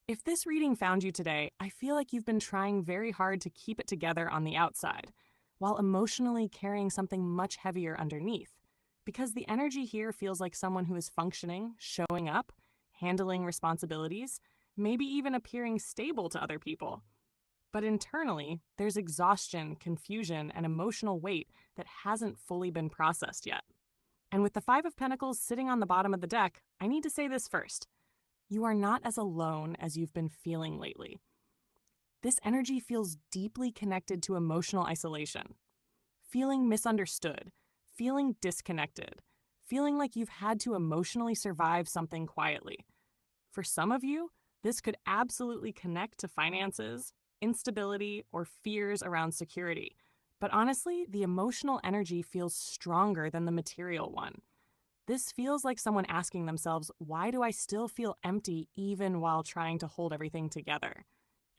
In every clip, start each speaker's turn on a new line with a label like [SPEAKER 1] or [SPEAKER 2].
[SPEAKER 1] If this reading found you today, I feel like you've been trying very hard to keep it together on the outside, while emotionally carrying something much heavier underneath. Because the energy here feels like someone who is functioning, showing up, handling responsibilities, maybe even appearing stable to other people. But internally, there's exhaustion, confusion, and emotional weight that hasn't fully been processed yet. And with the Five of Pentacles sitting on the bottom of the deck, I need to say this first. You are not as alone as you've been feeling lately. This energy feels deeply connected to emotional isolation, feeling misunderstood, feeling disconnected, feeling like you've had to emotionally survive something quietly. For some of you, this could absolutely connect to finances, instability, or fears around security. But honestly, the emotional energy feels stronger than the material one. This feels like someone asking themselves, why do I still feel empty even while trying to hold everything together?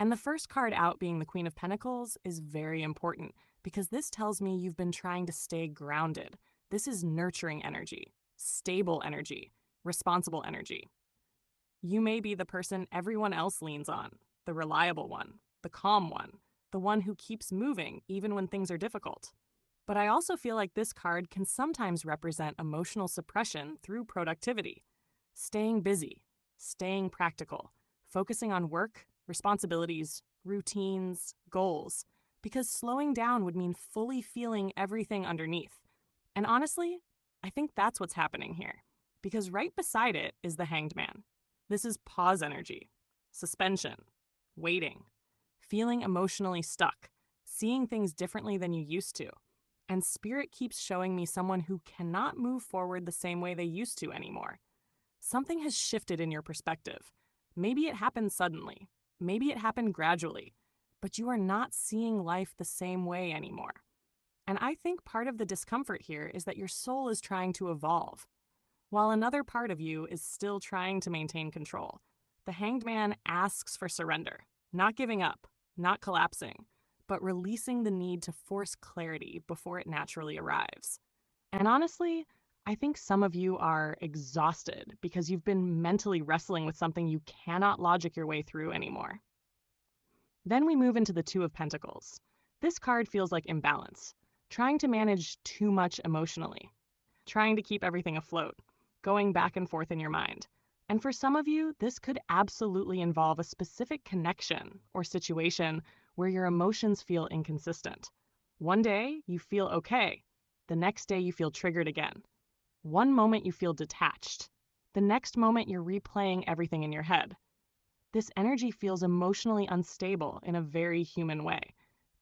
[SPEAKER 1] And the first card out being the Queen of Pentacles is very important because this tells me you've been trying to stay grounded. This is nurturing energy, stable energy, responsible energy. You may be the person everyone else leans on, the reliable one, the calm one, the one who keeps moving even when things are difficult. But I also feel like this card can sometimes represent emotional suppression through productivity, staying busy, staying practical, focusing on work, responsibilities, routines, goals, because slowing down would mean fully feeling everything underneath. And honestly, I think that's what's happening here, because right beside it is the Hanged Man. This is pause energy, suspension, waiting, feeling emotionally stuck, seeing things differently than you used to. And Spirit keeps showing me someone who cannot move forward the same way they used to anymore. Something has shifted in your perspective. Maybe it happened suddenly, maybe it happened gradually, but you are not seeing life the same way anymore. And I think part of the discomfort here is that your soul is trying to evolve, while another part of you is still trying to maintain control. The Hanged Man asks for surrender, not giving up, not collapsing, but releasing the need to force clarity before it naturally arrives. And honestly, I think some of you are exhausted because you've been mentally wrestling with something you cannot logic your way through anymore. Then we move into the Two of Pentacles. This card feels like imbalance, trying to manage too much emotionally, trying to keep everything afloat, going back and forth in your mind. And for some of you, this could absolutely involve a specific connection or situation where your emotions feel inconsistent. One day, you feel okay. The next day, you feel triggered again. One moment, you feel detached. The next moment, you're replaying everything in your head. This energy feels emotionally unstable in a very human way.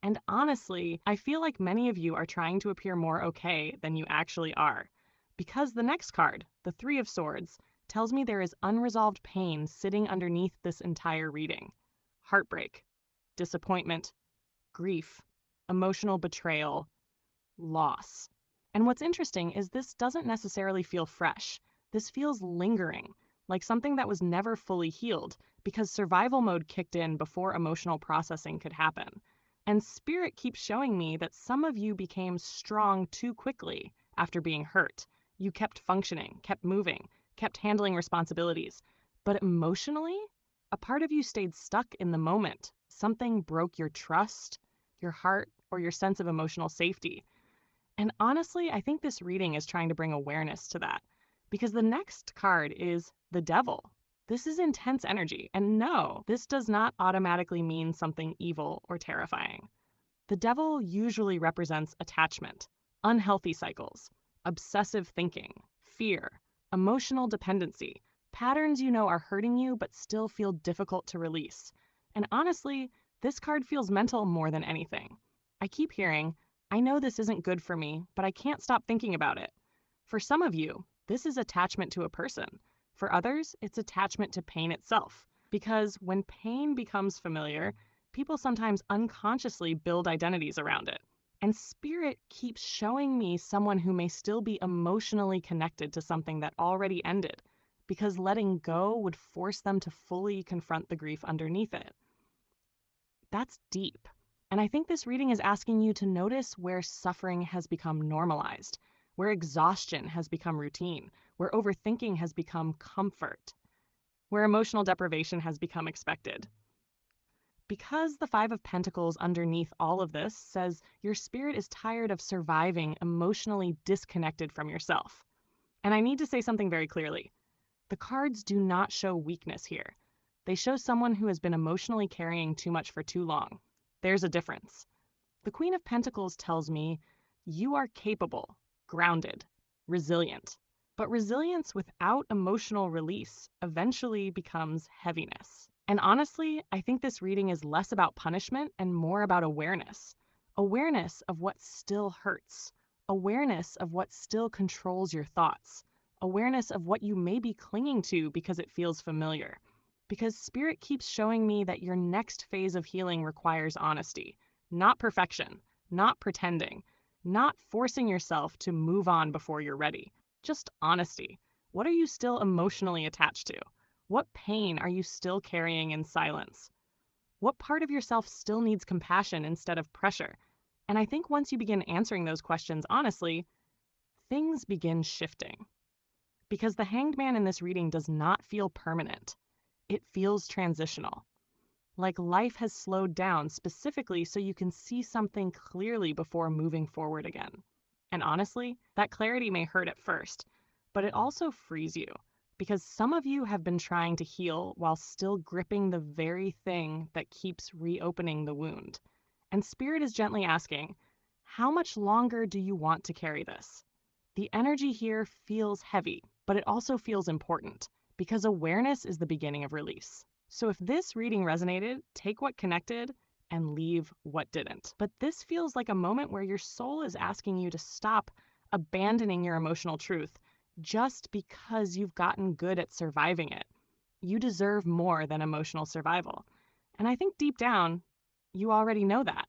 [SPEAKER 1] And honestly, I feel like many of you are trying to appear more okay than you actually are. Because the next card, the Three of Swords, tells me there is unresolved pain sitting underneath this entire reading. Heartbreak, disappointment, grief, emotional betrayal, loss. And what's interesting is this doesn't necessarily feel fresh. This feels lingering, like something that was never fully healed because survival mode kicked in before emotional processing could happen. And Spirit keeps showing me that some of you became strong too quickly after being hurt. You kept functioning, kept moving, kept handling responsibilities. But emotionally, a part of you stayed stuck in the moment. Something broke your trust, your heart, or your sense of emotional safety. And honestly, I think this reading is trying to bring awareness to that because the next card is the Devil. This is intense energy. And no, this does not automatically mean something evil or terrifying. The Devil usually represents attachment, unhealthy cycles, obsessive thinking, fear, emotional dependency, patterns you know are hurting you but still feel difficult to release. And honestly, this card feels mental more than anything. I keep hearing, I know this isn't good for me, but I can't stop thinking about it. For some of you, this is attachment to a person. For others, it's attachment to pain itself. Because when pain becomes familiar, people sometimes unconsciously build identities around it. And Spirit keeps showing me someone who may still be emotionally connected to something that already ended, because letting go would force them to fully confront the grief underneath it. That's deep. And I think this reading is asking you to notice where suffering has become normalized, where exhaustion has become routine, where overthinking has become comfort. where emotional deprivation has become expected. Because the Five of Pentacles underneath all of this says your spirit is tired of surviving emotionally disconnected from yourself. And I need to say something very clearly. The cards do not show weakness here. They show someone who has been emotionally carrying too much for too long. There's a difference. The Queen of Pentacles tells me you are capable, grounded, resilient. But resilience without emotional release eventually becomes heaviness. And honestly, I think this reading is less about punishment and more about awareness. Awareness of what still hurts. Awareness of what still controls your thoughts. Awareness of what you may be clinging to because it feels familiar. Because Spirit keeps showing me that your next phase of healing requires honesty, not perfection, not pretending, not forcing yourself to move on before you're ready. Just honesty. What are you still emotionally attached to? What pain are you still carrying in silence? What part of yourself still needs compassion instead of pressure? And I think once you begin answering those questions honestly, things begin shifting. Because the Hanged Man in this reading does not feel permanent. It feels transitional. Like life has slowed down specifically so you can see something clearly before moving forward again. And honestly, that clarity may hurt at first, but it also frees you because some of you have been trying to heal while still gripping the very thing that keeps reopening the wound. And Spirit is gently asking, how much longer do you want to carry this? The energy here feels heavy, but it also feels important because awareness is the beginning of release. So if this reading resonated, take what connected and leave what didn't. But this feels like a moment where your soul is asking you to stop abandoning your emotional truth just because you've gotten good at surviving it. You deserve more than emotional survival. And I think deep down, you already know that.